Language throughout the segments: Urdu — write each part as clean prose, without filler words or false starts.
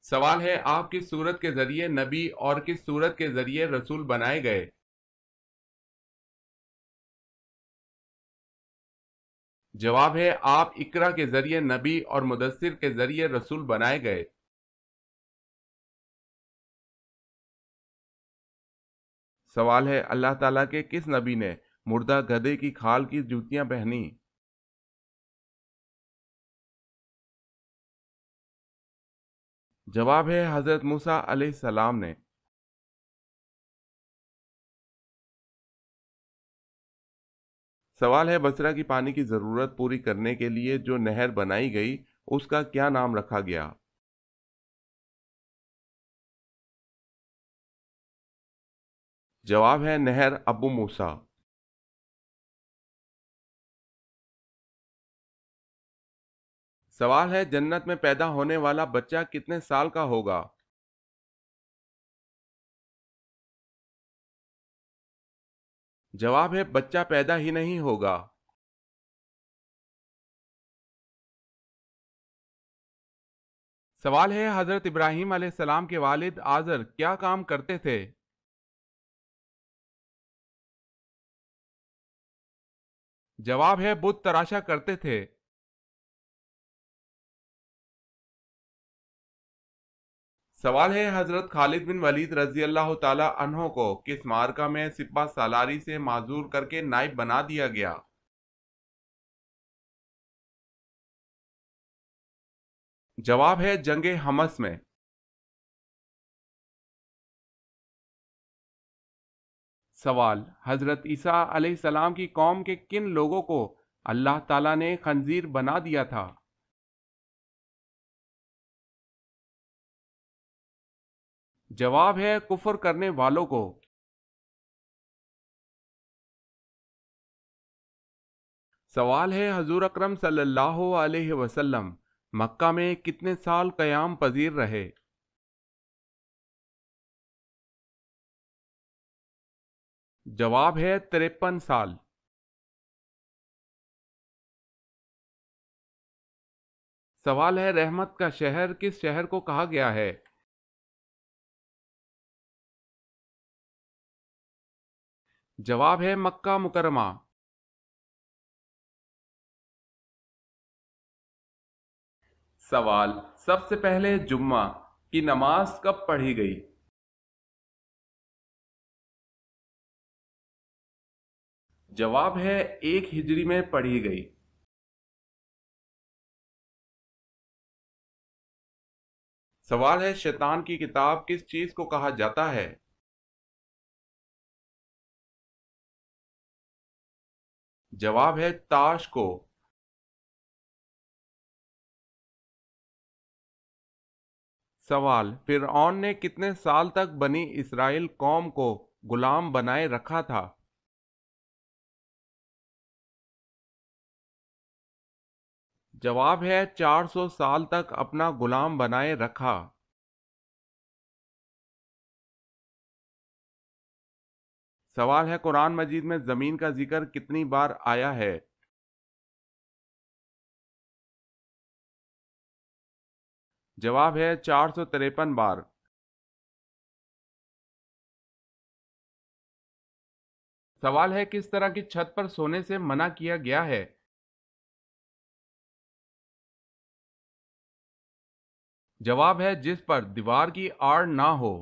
سوال ہے آپ کس صورت کے ذریعے نبی اور کس صورت کے ذریعے رسول بنائے گئے؟ جواب ہے آپ اقرا کے ذریعے نبی اور مدثر کے ذریعے رسول بنائے گئے۔ سوال ہے اللہ تعالیٰ کے کس نبی نے مردہ گدھے کی کھال کی جوتیاں پہنی؟ جواب ہے حضرت موسیٰ علیہ السلام نے۔ سوال ہے بصرہ کی پانی کی ضرورت پوری کرنے کے لیے جو نہر بنائی گئی اس کا کیا نام رکھا گیا؟ جواب ہے نہر ابو موسیٰ۔ سوال ہے جنت میں پیدا ہونے والا بچہ کتنے سال کا ہوگا؟ جواب ہے بچہ پیدا ہی نہیں ہوگا۔ سوال ہے حضرت ابراہیم علیہ السلام کے والد آزر کیا کام کرتے تھے؟ جواب ہے بت تراشا کرتے تھے۔ سوال ہے حضرت خالد بن ولید رضی اللہ تعالی عنہ کو کس معرکہ میں سپہ سالاری سے معذور کر کے نائب بنا دیا گیا؟ جواب ہے جنگ حمس میں۔ سوال حضرت عیسیٰ علیہ السلام کی قوم کے کن لوگوں کو اللہ تعالیٰ نے خنزیر بنا دیا تھا؟ جواب ہے کفر کرنے والوں کو۔ سوال ہے حضور اکرم صلی اللہ علیہ وسلم مکہ میں کتنے سال قیام پذیر رہے؟ جواب ہے 53 سال۔ سوال ہے رحمت کا شہر کس شہر کو کہا گیا ہے؟ جواب ہے مکہ مکرمہ۔ سوال سب سے پہلے جمعہ کی نماز کب پڑھی گئی؟ جواب ہے 1 ہجری میں پڑھی گئی۔ سوال ہے شیطان کی کتاب کس چیز کو کہا جاتا ہے؟ جواب ہے تاش کو۔ سوال فرعون نے کتنے سال تک بنی اسرائیل قوم کو غلام بنائے رکھا تھا؟ جواب ہے 400 سال تک اپنا غلام بنائے رکھا۔ سوال ہے قرآن مجید میں زمین کا ذکر کتنی بار آیا ہے؟ جواب ہے 453 بار۔ سوال ہے کس طرح کی چھت پر سونے سے منع کیا گیا ہے؟ جواب ہے جس پر دیوار کی آڑ نہ ہو۔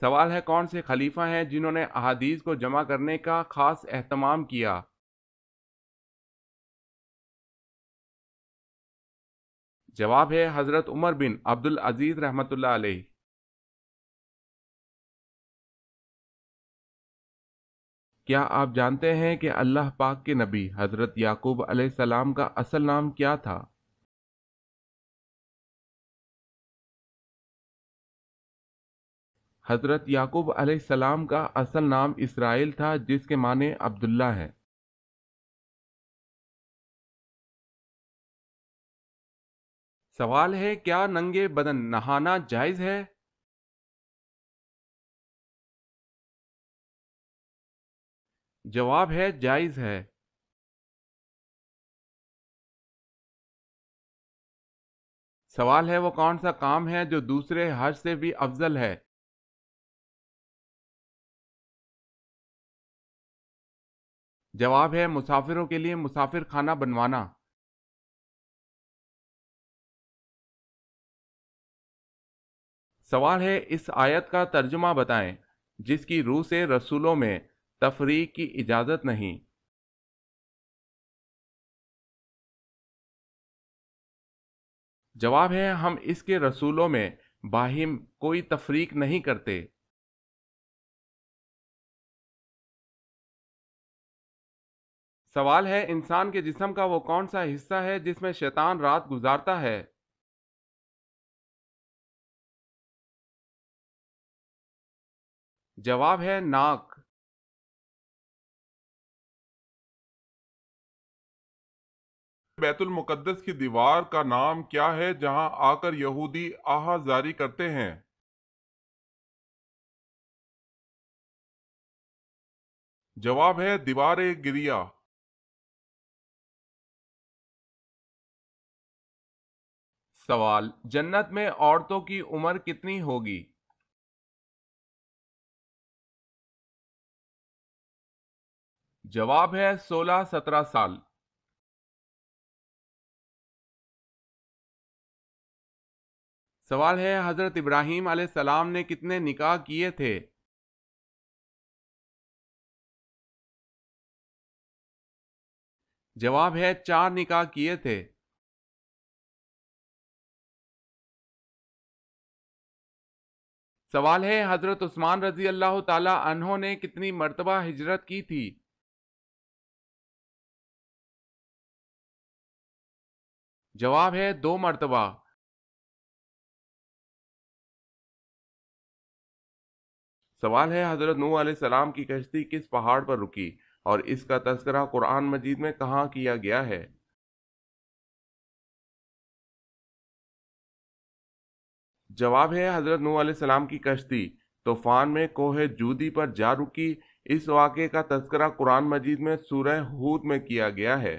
سوال ہے کون سے خلیفہ ہیں جنہوں نے احادیث کو جمع کرنے کا خاص اہتمام کیا؟ جواب ہے حضرت عمر بن عبد العزیز رحمۃ اللہ علیہ۔ کیا آپ جانتے ہیں کہ اللہ پاک کے نبی حضرت یعقوب علیہ السلام کا اصل نام کیا تھا؟ حضرت یعقوب علیہ السلام کا اصل نام اسرائیل تھا جس کے معنی عبداللہ ہے۔ سوال ہے کیا ننگے بدن نہانا جائز ہے؟ جواب ہے جائز ہے۔ سوال ہے وہ کون سا کام ہے جو دوسرے حج سے بھی افضل ہے؟ جواب ہے مسافروں کے لیے مسافر خانہ بنوانا۔ سوال ہے اس آیت کا ترجمہ بتائیں جس کی روح سے رسولوں میں تفریق کی اجازت نہیں۔ جواب ہے ہم اس کے رسولوں میں باہم کوئی تفریق نہیں کرتے۔ سوال ہے انسان کے جسم کا وہ کون سا حصہ ہے جس میں شیطان رات گزارتا ہے؟ جواب ہے ناک۔ بیت المقدس کی دیوار کا نام کیا ہے جہاں آ کر یہودی آہا زاری کرتے ہیں؟ جواب ہے دیوار گریا۔ سوال جنت میں عورتوں کی عمر کتنی ہوگی؟ جواب ہے 16-17 سال۔ سوال ہے حضرت ابراہیم علیہ السلام نے کتنے نکاح کیے تھے؟ جواب ہے 4 نکاح کیے تھے۔ سوال ہے حضرت عثمان رضی اللہ تعالی عنہ نے کتنی مرتبہ ہجرت کی تھی؟ جواب ہے 2 مرتبہ۔ سوال ہے حضرت نوح علیہ السلام کی کشتی کس پہاڑ پر رکی اور اس کا تذکرہ قرآن مجید میں کہاں کیا گیا ہے؟ جواب ہے حضرت نوح علیہ السلام کی کشتی طوفان میں کوہ جودی پر جا رکی۔ اس واقعے کا تذکرہ قرآن مجید میں سورہ ہود میں کیا گیا ہے۔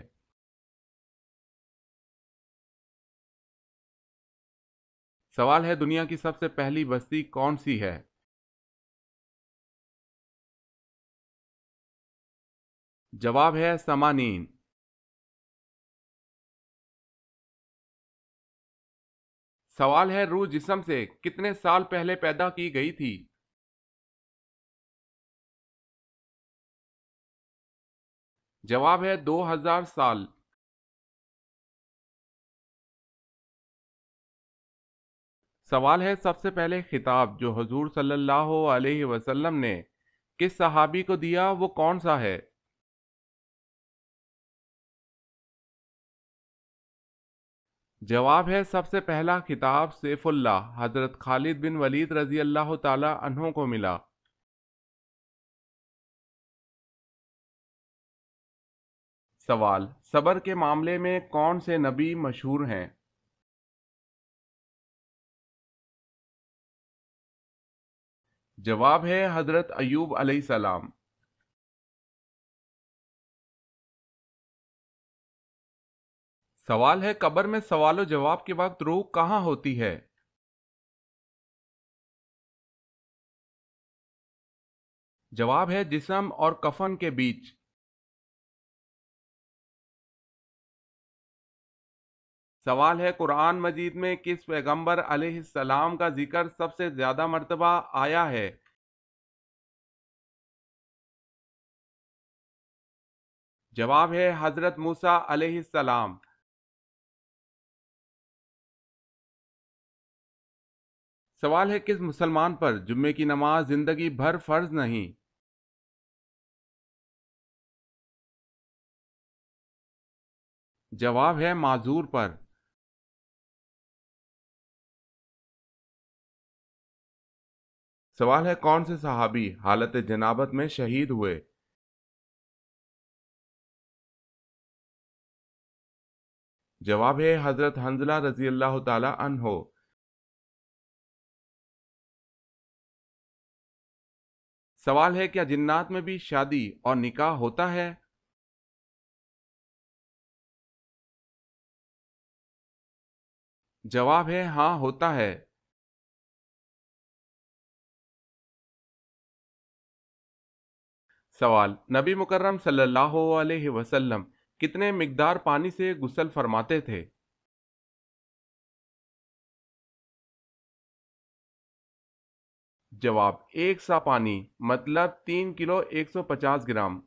سوال ہے دنیا کی سب سے پہلی بستی کون سی ہے؟ جواب ہے سامانین۔ سوال ہے روح جسم سے کتنے سال پہلے پیدا کی گئی تھی؟ جواب ہے 2000 سال۔ سوال ہے سب سے پہلے خطاب جو حضور صلی اللہ علیہ وسلم نے کس صحابی کو دیا وہ کون سا ہے؟ جواب ہے سب سے پہلا خطاب سیف اللہ حضرت خالد بن ولید رضی اللہ تعالی عنہ کو ملا۔ سوال صبر کے معاملے میں کون سے نبی مشہور ہیں؟ جواب ہے حضرت ایوب علیہ السلام۔ سوال ہے قبر میں سوال و جواب کے وقت روح کہاں ہوتی ہے؟ جواب ہے جسم اور کفن کے بیچ۔ سوال ہے قرآن مجید میں کس پیغمبر علیہ السلام کا ذکر سب سے زیادہ مرتبہ آیا ہے؟ جواب ہے حضرت موسیٰ علیہ السلام۔ سوال ہے کس مسلمان پر جمعے کی نماز زندگی بھر فرض نہیں؟ جواب ہے معذور پر۔ سوال ہے کون سے صحابی حالت جنابت میں شہید ہوئے؟ جواب ہے حضرت حنظلہ رضی اللہ تعالی عنہ۔ سوال ہے کیا جنات میں بھی شادی اور نکاح ہوتا ہے؟ جواب ہے ہاں ہوتا ہے۔ سوال، نبی مکرم صلی اللہ علیہ وسلم کتنے مقدار پانی سے غسل فرماتے تھے؟ جواب، ایک سا پانی، مطلب 3 کلو 150 گرام۔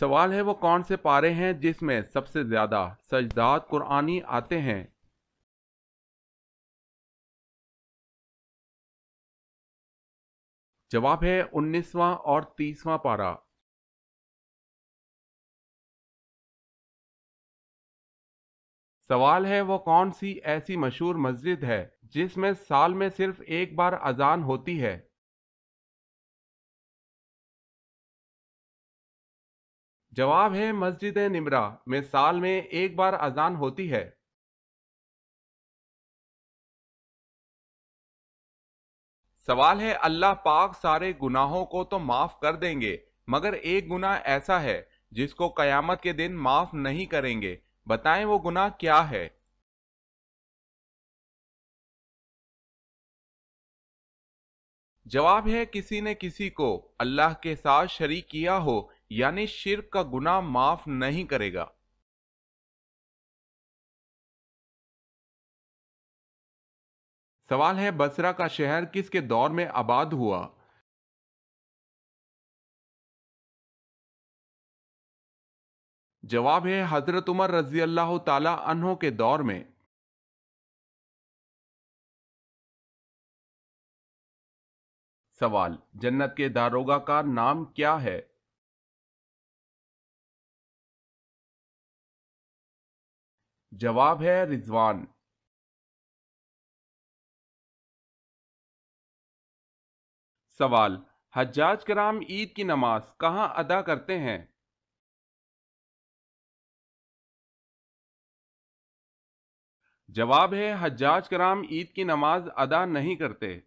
سوال ہے وہ کون سے پارے ہیں جس میں سب سے زیادہ سجدات قرآنی آتے ہیں؟ جواب ہے 19واں اور 30واں پارہ۔ سوال ہے وہ کون سی ایسی مشہور مسجد ہے جس میں سال میں صرف ایک بار اذان ہوتی ہے؟ جواب ہے مسجد نمرہ میں سال میں ایک بار اذان ہوتی ہے۔ سوال ہے اللہ پاک سارے گناہوں کو تو معاف کر دیں گے مگر ایک گناہ ایسا ہے جس کو قیامت کے دن معاف نہیں کریں گے، بتائیں وہ گناہ کیا ہے؟ جواب ہے کسی نے کسی کو اللہ کے ساتھ شریک کیا ہو، یعنی شرک کا گناہ معاف نہیں کرے گا۔ سوال ہے بصرہ کا شہر کس کے دور میں آباد ہوا؟ جواب ہے حضرت عمر رضی اللہ تعالی عنہ کے دور میں۔ سوال، جنت کے داروغہ کا نام کیا ہے؟ جواب ہے رضوان۔ سوال، حجاج کرام عید کی نماز کہاں ادا کرتے ہیں؟ جواب ہے حجاج کرام عید کی نماز ادا نہیں کرتے۔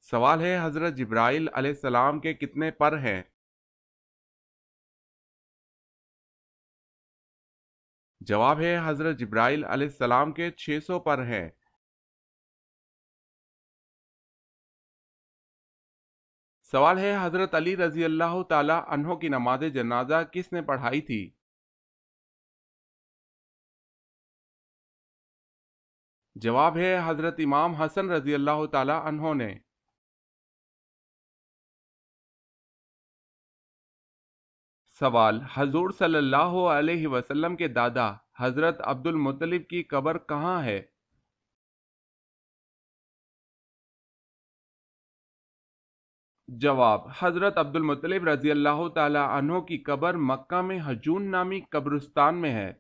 سوال ہے حضرت جبرائیل علیہ السلام کے کتنے پر ہیں؟ جواب ہے حضرت جبرائیل علیہ السلام کے 600 پر ہیں۔ سوال ہے حضرت علی رضی اللہ تعالی عنہ کی نماز جنازہ کس نے پڑھائی تھی؟ جواب ہے حضرت امام حسن رضی اللہ تعالی عنہ نے۔ سوال، حضور صلی اللہ علیہ وسلم کے دادا حضرت عبد المطلب کی قبر کہاں ہے؟ جواب، حضرت عبد المطلب رضی اللہ تعالی عنہ کی قبر مکہ میں حجون نامی قبرستان میں ہے۔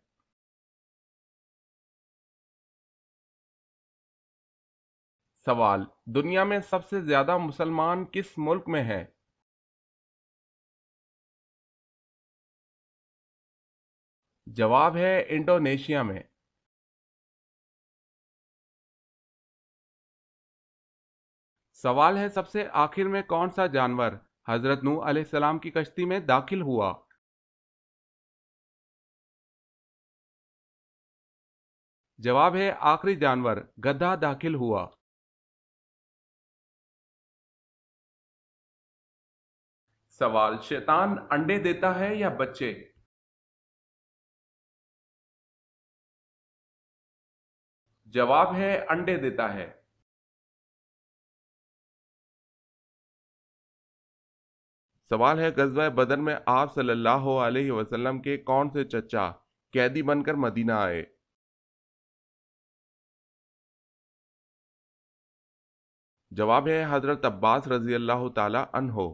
سوال، دنیا میں سب سے زیادہ مسلمان کس ملک میں ہیں؟ جواب ہے انڈونیشیا میں۔ سوال ہے سب سے آخر میں کون سا جانور حضرت نوح علیہ السلام کی کشتی میں داخل ہوا؟ جواب ہے آخری جانور گدھا داخل ہوا۔ سوال، شیطان انڈے دیتا ہے یا بچے؟ جواب ہے انڈے دیتا ہے۔ سوال ہے غزوہ بدر میں آپ صلی اللہ علیہ وسلم کے کون سے چچا قیدی بن کر مدینہ آئے؟ جواب ہے حضرت عباس رضی اللہ تعالی عنہ۔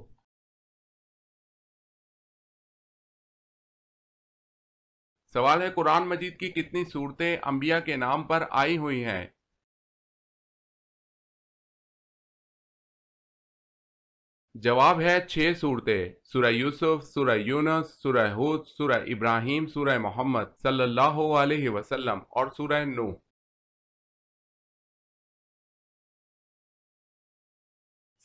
سوال ہے قرآن مجید کی کتنی صورتیں انبیاء کے نام پر آئی ہوئی ہیں؟ جواب ہے 6 صورتیں، سورہ یوسف، سورہ یونس، سورہ ہود، سورہ ابراہیم، سورہ محمد صلی اللہ علیہ وسلم اور سورہ نوح۔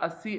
80